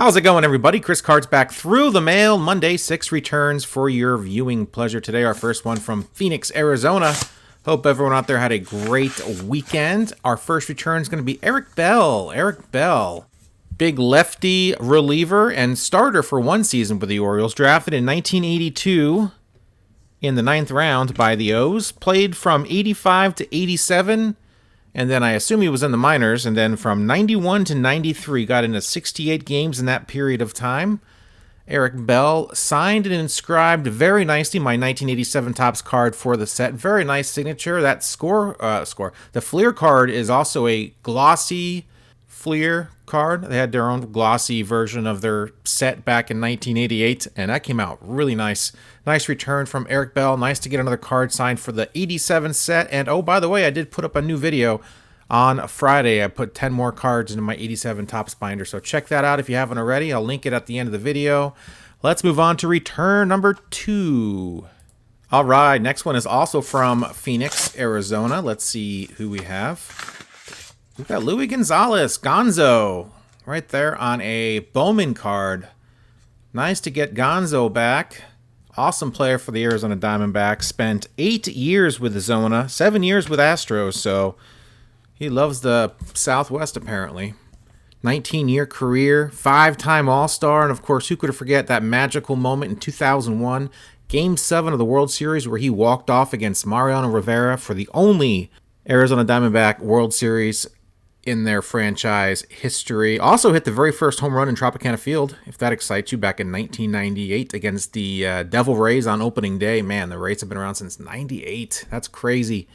How's it going, everybody? Chris Card's back through the mail. Monday, 6 returns for your viewing pleasure today. Our first one from Phoenix, Arizona. Hope everyone out there had a great weekend. Our first return is going to be Eric Bell. Eric Bell, big lefty reliever and starter for one season with the Orioles. Drafted in 1982 in the 9th round by the O's. Played from 85 to 87. And then I assume he was in the minors, and then from 91 to 93, got into 68 games in that period of time. Eric Bell signed and inscribed very nicely my 1987 Topps card for the set. Very nice signature. That the Fleer card is also a glossy Fleer card. They had their own glossy version of their set back in 1988, and that came out really nice. Nice return from Eric Bell. Nice to get another card signed for the 87 set. And oh, by the way, I did put up a new video on Friday. I put 10 more cards into my 87 Topps binder, so check that out if you haven't already. I'll link it at the end of the video. Let's move on to return number 2. All right, next one is also from Phoenix, Arizona. Let's see who we have. We've got Luis Gonzalez, Gonzo, right there on a Bowman card. Nice to get Gonzo back. Awesome player for the Arizona Diamondbacks. Spent 8 years with the Zona, 7 years with Astros, so he loves the Southwest apparently. 19-year career, 5-time All-Star, and of course, who could forget that magical moment in 2001, Game 7 of the World Series where he walked off against Mariano Rivera for the only Arizona Diamondback World Series in their franchise history. Also hit the very first home run in Tropicana Field, if that excites you, back in 1998 against the Devil Rays on opening day. Man, the Rays have been around since 98. That's crazy.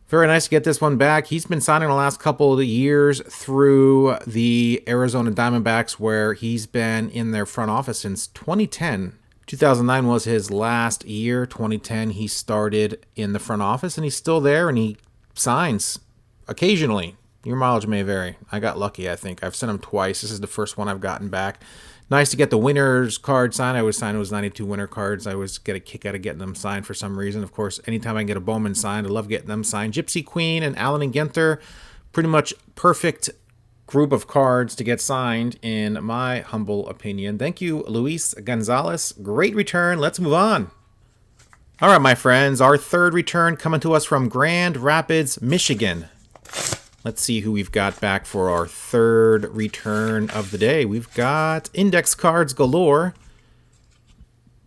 Very nice to get this one back. He's been signing the last couple of the years through the Arizona Diamondbacks, where he's been in their front office since 2010. 2009 was his last year. 2010, he started in the front office, and he's still there, and he signs occasionally. Your mileage may vary. I got lucky, I think. I've sent him twice. This is the first one I've gotten back. Nice to get the winner's card signed. I always sign those 92 winner cards. I always get a kick out of getting them signed for some reason. Of course, anytime I can get a Bowman signed, I love getting them signed. Gypsy Queen and Allen and Ginther, pretty much perfect group of cards to get signed, in my humble opinion. Thank you, Luis Gonzalez. Great return. Let's move on. All right, my friends, our third return coming to us from Grand Rapids, Michigan. Let's see who we've got back for our third return of the day. We've got index cards galore.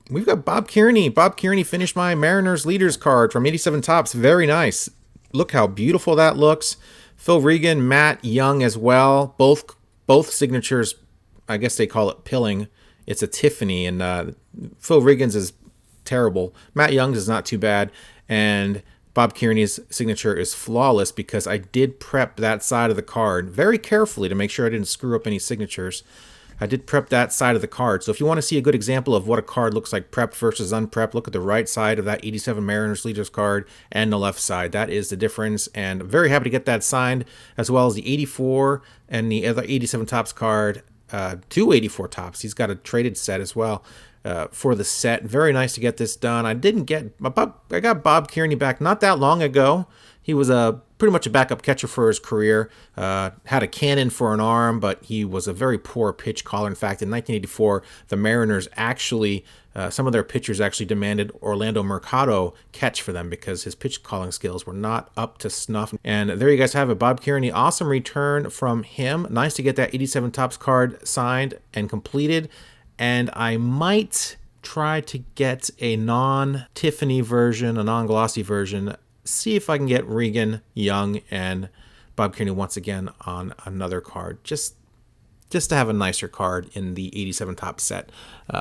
We've got Bob Kearney. Bob Kearney finished my Mariners leaders card from 87 Topps. Very nice. Look how beautiful that looks. Phil Regan, Matt Young as well. Both signatures, I guess they call it pilling. It's a Tiffany, and Phil Regan's is terrible. Matt Young's is not too bad, and Bob Kearney's signature is flawless because I did prep that side of the card very carefully to make sure I didn't screw up any signatures. I did prep that side of the card. So if you want to see a good example of what a card looks like prepped versus unprepped, look at the right side of that 87 Mariners leaders card and the left side. That is the difference, and I'm very happy to get that signed, as well as the 84 and the other 87 Topps card, 284 Topps. He's got a traded set as well. For the set. Very nice to get this done. I got Bob Kearney back not that long ago. He was pretty much a backup catcher for his career. Had a cannon for an arm, but he was a very poor pitch caller. In fact, in 1984, the Mariners actually, some of their pitchers actually demanded Orlando Mercado catch for them because his pitch calling skills were not up to snuff. And there you guys have it. Bob Kearney, awesome return from him. Nice to get that 87 Topps card signed and completed. And I might try to get a non-Tiffany version, a non-glossy version. See if I can get Regan, Young, and Bob Kearney once again on another card. Just to have a nicer card in the 87 Topps set.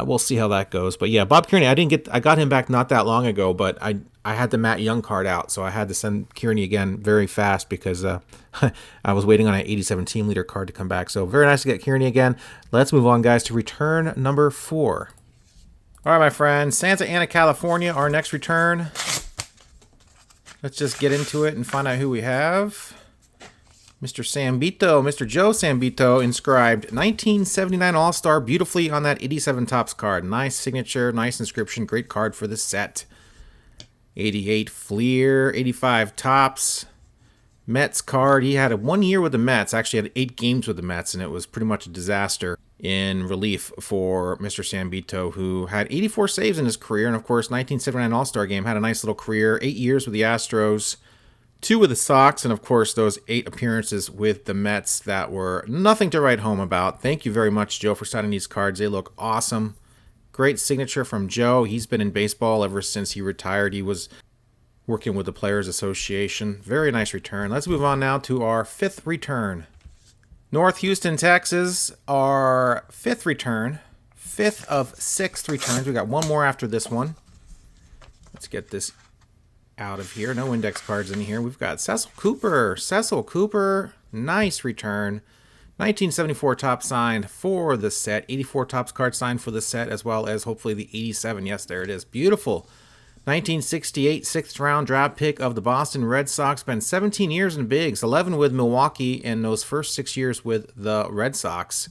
We'll see how that goes. But yeah, Bob Kearney, I got him back not that long ago, but I had the Matt Young card out, so I had to send Kearney again very fast because I was waiting on an 87 team leader card to come back. So very nice to get Kearney again. Let's move on, guys, to return number 4. All right, my friends, Santa Ana, California, our next return. Let's just get into it and find out who we have. Mr. Sambito, Mr. Joe Sambito, inscribed 1979 All-Star beautifully on that 87 Topps card. Nice signature, nice inscription, great card for the set. 88 Fleer, 85 Topps. Mets card. He had 1 year with the Mets. Actually had 8 games with the Mets, and it was pretty much a disaster. in relief for Mr. Sambito, who had 84 saves in his career. And, of course, 1979 All-Star Game, had a nice little career. 8 years with the Astros, 2 with the Sox, and, of course, those 8 appearances with the Mets that were nothing to write home about. Thank you very much, Joe, for signing these cards. They look awesome. Great signature from Joe. He's been in baseball ever since he retired. He was working with the Players Association. Very nice return. Let's move on now to our 5th return. North Houston, Texas, our 5th return. 5th of 6 returns. We got one more after this one. Let's get this out of here. No index cards in here. We've got Cecil Cooper. Cecil Cooper, nice return. 1974 top signed for the set. 84 tops card signed for the set, as well as hopefully the 87. Yes, there it is. Beautiful. 1968 6th round draft pick of the Boston Red Sox. Spent 17 years in bigs, 11 with Milwaukee in those first 6 years with the Red Sox.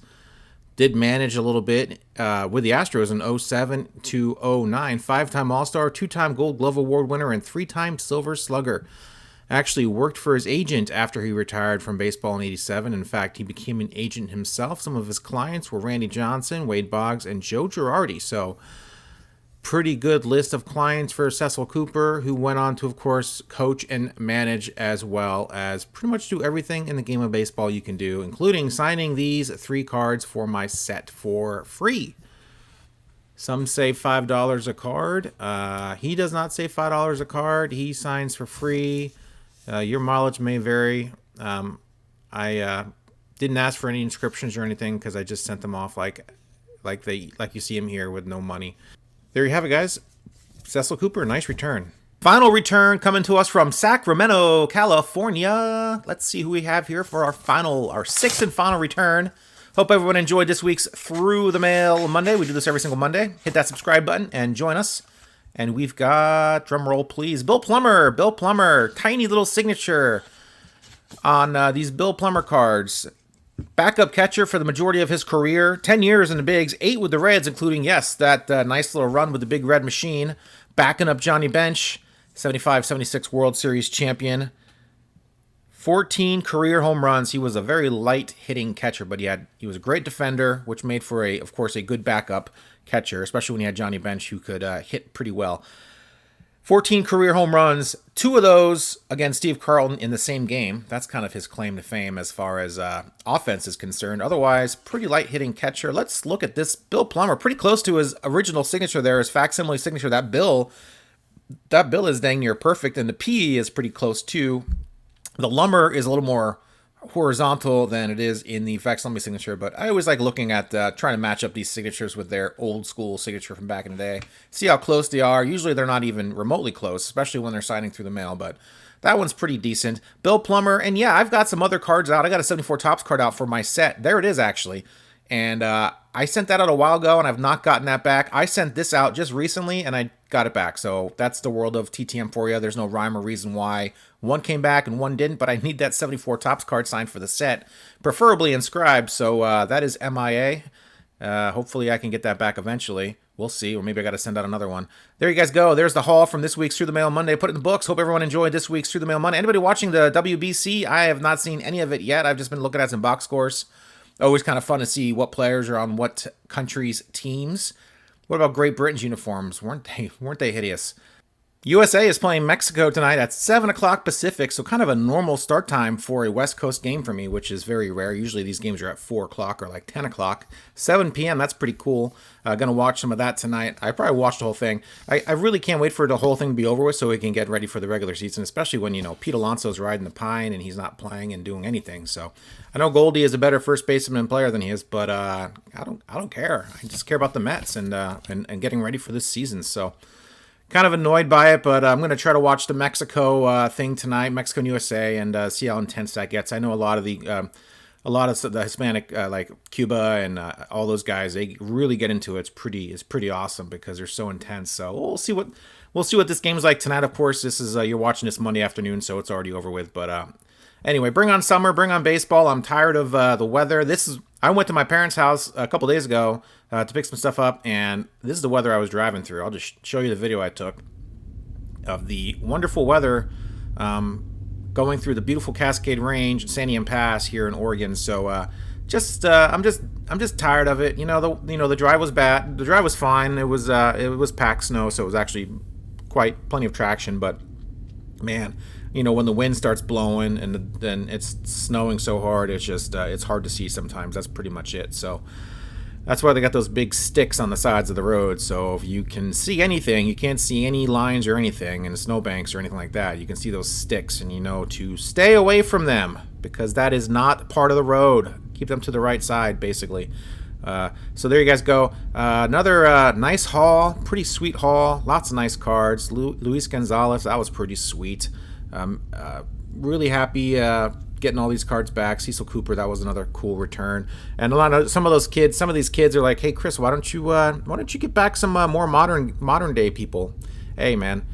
Did manage a little bit with the Astros in 07 to 09. 5-time All-Star, 2-time Gold Glove Award winner, and 3-time Silver Slugger. Actually worked for his agent after he retired from baseball in 87. In fact, he became an agent himself. Some of his clients were Randy Johnson, Wade Boggs, and Joe Girardi. So, pretty good list of clients for Cecil Cooper, who went on to, of course, coach and manage, as well as pretty much do everything in the game of baseball you can do, including signing these 3 cards for my set for free. Some say $5 a card. He does not say $5 a card. He signs for free. Your mileage may vary. I didn't ask for any inscriptions or anything because I just sent them off like you see him here with no money. There you have it, guys. Cecil Cooper, nice return. Final return coming to us from Sacramento, California. Let's see who we have here for our 6th and final return. Hope everyone enjoyed this week's Through the Mail Monday. We do this every single Monday. Hit that subscribe button and join us. And we've got, drum roll please, Bill Plummer. Bill Plummer, tiny little signature on these Bill Plummer cards. Backup catcher for the majority of his career. 10 years in the bigs, 8 with the Reds, including, yes, that nice little run with the Big Red Machine. Backing up Johnny Bench, 75-76 World Series champion. 14 career home runs. He was a very light hitting catcher, but he was a great defender, which made for, of course, a good backup catcher, especially when you had Johnny Bench, who could hit pretty well. 14 career home runs, 2 of those against Steve Carlton in the same game. That's kind of his claim to fame as far as offense is concerned. Otherwise, pretty light hitting catcher. Let's look at this Bill Plummer. Pretty close to his original signature there, his facsimile signature. That bill is dang near perfect, and the P is pretty close too. The lumber is a little more horizontal than it is in the facsimile signature, but I always like looking at trying to match up these signatures with their old school signature from back in the day. See how close they are. Usually they're not even remotely close, especially when they're signing through the mail, but that one's pretty decent. Bill Plummer, and yeah, I've got some other cards out. I got a 74 Topps card out for my set. There it is, actually. And I sent that out a while ago, and I've not gotten that back. I sent this out just recently, and I got it back. So that's the world of TTM for you. There's no rhyme or reason why one came back and one didn't, but I need that 74 Topps card signed for the set, preferably inscribed. So that is MIA. Hopefully I can get that back eventually. We'll see, or maybe I got to send out another one. There you guys go. There's the haul from this week's Through the Mail Monday. Put it in the books. Hope everyone enjoyed this week's Through the Mail Monday. Anybody watching the WBC? I have not seen any of it yet. I've just been looking at some box scores. Always kind of fun to see what players are on what countries' teams. What about Great Britain's uniforms? Weren't they hideous? USA is playing Mexico tonight at 7 o'clock Pacific, so kind of a normal start time for a West Coast game for me, which is very rare. Usually these games are at 4 o'clock or like 10 o'clock. 7 p.m., that's pretty cool. Going to watch some of that tonight. I probably watched the whole thing. I really can't wait for the whole thing to be over with so we can get ready for the regular season, especially when, Pete Alonso's riding the pine and he's not playing and doing anything. So I know Goldie is a better first baseman player than he is, but I don't care. I just care about the Mets and getting ready for this season. So kind of annoyed by it, but I'm going to try to watch the Mexico thing tonight, Mexico and USA, and see how intense that gets. I know a lot of the Hispanic, like Cuba and all those guys, they really get into it. It's pretty awesome because they're so intense. So we'll see what this game's like tonight. Of course, this is you're watching this Monday afternoon, so it's already over with. But anyway, bring on summer, bring on baseball. I'm tired of the weather. I went to my parents' house a couple days ago to pick some stuff up, and this is the weather I was driving through. I'll just show you the video I took of the wonderful weather going through the beautiful Cascade Range, Santiam Pass here in Oregon. So I'm just tired of it. The drive was bad. The drive was fine. It was packed snow, so it was actually plenty of traction. But man, when the wind starts blowing and then it's snowing so hard, it's hard to see sometimes. That's pretty much it. So that's why they got those big sticks on the sides of the road. So if you can see anything, you can't see any lines or anything in snowbanks or anything like that. You can see those sticks, and to stay away from them because that is not part of the road. Keep them to the right side, basically. So there you guys go. Another nice haul, pretty sweet haul. Lots of nice cards. Luis Gonzalez, that was pretty sweet. Really happy getting all these cards back. Cecil Cooper, that was another cool return. And some of these kids are like, hey Chris, why don't you get back some more modern day people? Hey man,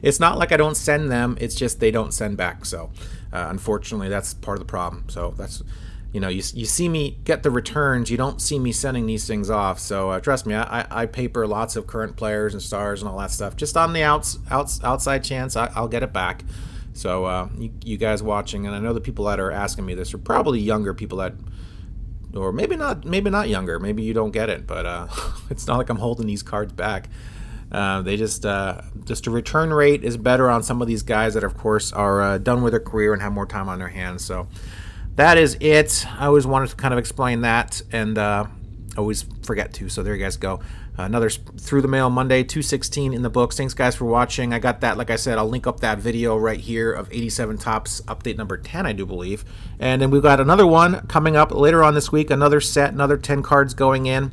it's not like I don't send them. It's just they don't send back. So unfortunately, that's part of the problem. So that's you see me get the returns. You don't see me sending these things off. So trust me, I paper lots of current players and stars and all that stuff. Just on the outside chance I'll get it back. So you guys watching, and I know the people that are asking me this are probably younger people or maybe not younger. Maybe you don't get it, but it's not like I'm holding these cards back. They just a return rate is better on some of these guys that, of course, are done with their career and have more time on their hands. So that is it. I always wanted to kind of explain that, and always forget to. So there you guys go. Another Through the Mail Monday, 216 in the books. Thanks, guys, for watching. I got that, like I said, I'll link up that video right here of 87 Topps update number 10, I do believe. And then we've got another one coming up later on this week, another set, another 10 cards going in.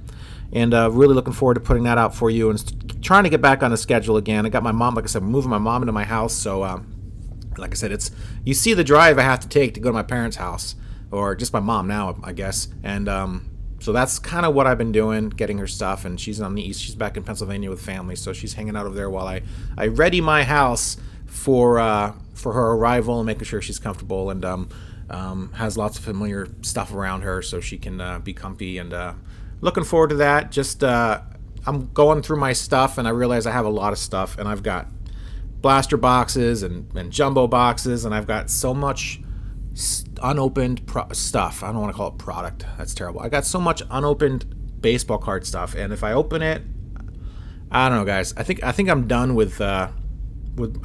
And really looking forward to putting that out for you and trying to get back on the schedule again. I got my mom, like I said, moving my mom into my house. So, like I said, you see the drive I have to take to go to my parents' house, or just my mom now, I guess. And so that's kind of what I've been doing, getting her stuff. And she's on the east. She's back in Pennsylvania with family, so she's hanging out over there while I ready my house for her arrival and making sure she's comfortable and has lots of familiar stuff around her so she can be comfy. And looking forward to that. Just I'm going through my stuff, and I realize I have a lot of stuff, and I've got blaster boxes and jumbo boxes, and I've got so much unopened stuff. I don't want to call it product. That's terrible. I got so much unopened baseball card stuff, and if I open it, I don't know, guys. I think I'm done with I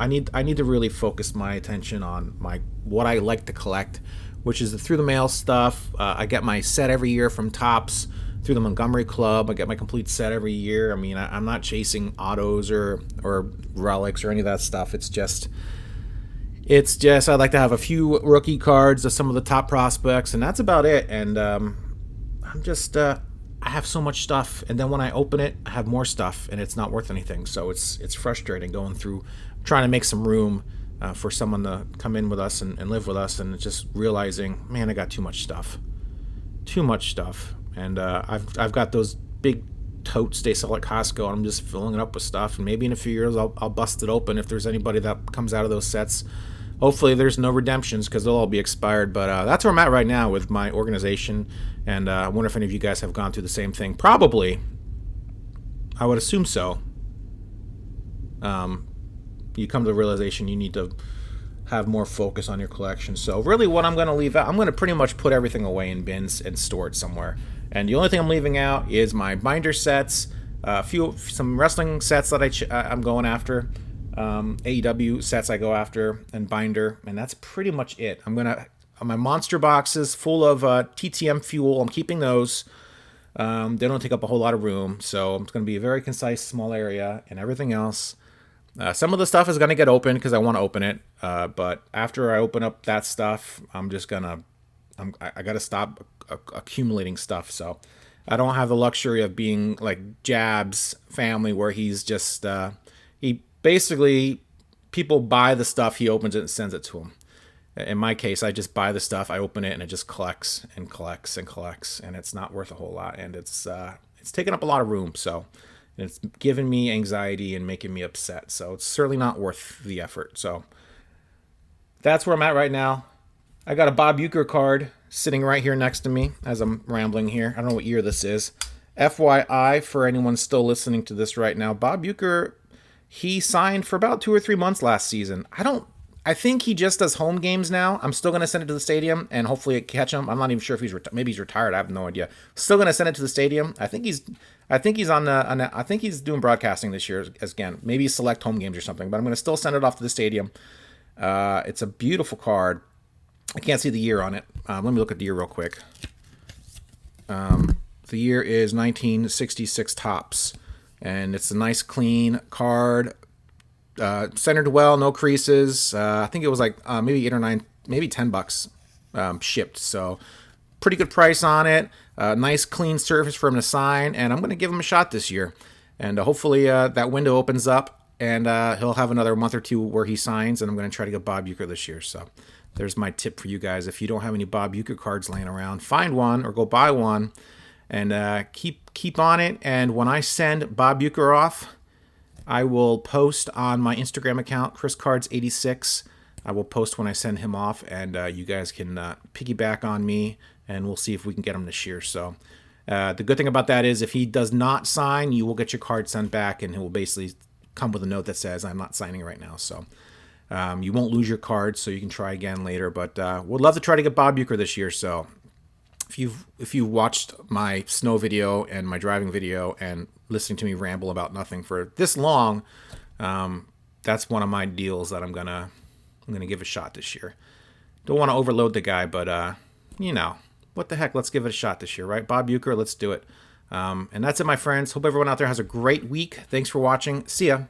need to really focus my attention on what I like to collect, which is the Through the Mail stuff. I get my set every year from Topps through the Montgomery Club. I get my complete set every year. I mean, I'm not chasing autos or relics or any of that stuff. It's just I'd like to have a few rookie cards of some of the top prospects, and that's about it. And I have so much stuff, and then when I open it, I have more stuff, and it's not worth anything. So it's frustrating going through, trying to make some room for someone to come in with us and live with us, and just realizing, man, I got too much stuff. And I've got those big totes they sell at Costco, and I'm just filling it up with stuff. And maybe in a few years I'll bust it open if there's anybody that comes out of those sets. Hopefully there's no redemptions because they'll all be expired. But that's where I'm at right now with my organization. And I wonder if any of you guys have gone through the same thing. Probably. I would assume so. You come to the realization you need to have more focus on your collection. So really what I'm going to leave out, I'm going to pretty much put everything away in bins and store it somewhere. And the only thing I'm leaving out is my binder sets, some wrestling sets that I'm going after, AEW sets I go after, and binder, and that's pretty much it. My monster boxes full of TTM fuel, I'm keeping those. They don't take up a whole lot of room, so it's going to be a very concise, small area, and everything else. Some of the stuff is going to get opened because I want to open it, but after I open up that stuff, I got to stop accumulating stuff. So I don't have the luxury of being like Jab's family, where he's just he basically, people buy the stuff, he opens it and sends it to them. In my case, I just buy the stuff, I open it, and it just collects and collects and collects, and it's not worth a whole lot, and it's taking up a lot of room. So it's giving me anxiety and making me upset. So it's certainly not worth the effort. So that's where I'm at right now. I got a Bob Uecker card sitting right here next to me as I'm rambling here. I don't know what year this is. FYI, for anyone still listening to this right now, Bob Uecker, he signed for about 2 or 3 months last season. I I think he just does home games now. I'm still going to send it to the stadium and hopefully catch him. I'm not even sure if maybe he's retired. I have no idea. Still going to send it to the stadium. I think he's I think he's doing broadcasting this year again. Maybe select home games or something. But I'm going to still send it off to the stadium. It's a beautiful card. I can't see the year on it. Let me look at the year real quick. The year is 1966 Topps, and it's a nice clean card. Centered well, no creases. I think it was like maybe 8 or 9, maybe $10 shipped. So pretty good price on it. Nice clean surface for him to sign, and I'm going to give him a shot this year. And hopefully that window opens up, and he'll have another month or two where he signs, and I'm going to try to get Bob Uecker this year. So there's my tip for you guys. If you don't have any Bob Uecker cards laying around, find one or go buy one, and keep on it. And when I send Bob Uecker off, I will post on my Instagram account, ChrisCards86. I will post when I send him off, and you guys can piggyback on me, and we'll see if we can get him this year. So the good thing about that is if he does not sign, you will get your card sent back, and he will basically come with a note that says, I'm not signing right now. So you won't lose your card, so you can try again later. But we'd love to try to get Bob Uecker this year. So if you've watched my snow video and my driving video and listening to me ramble about nothing for this long, that's one of my deals that I'm gonna give a shot this year. Don't want to overload the guy, but what the heck? Let's give it a shot this year, right? Bob Uecker, let's do it. And that's it, my friends. Hope everyone out there has a great week. Thanks for watching. See ya.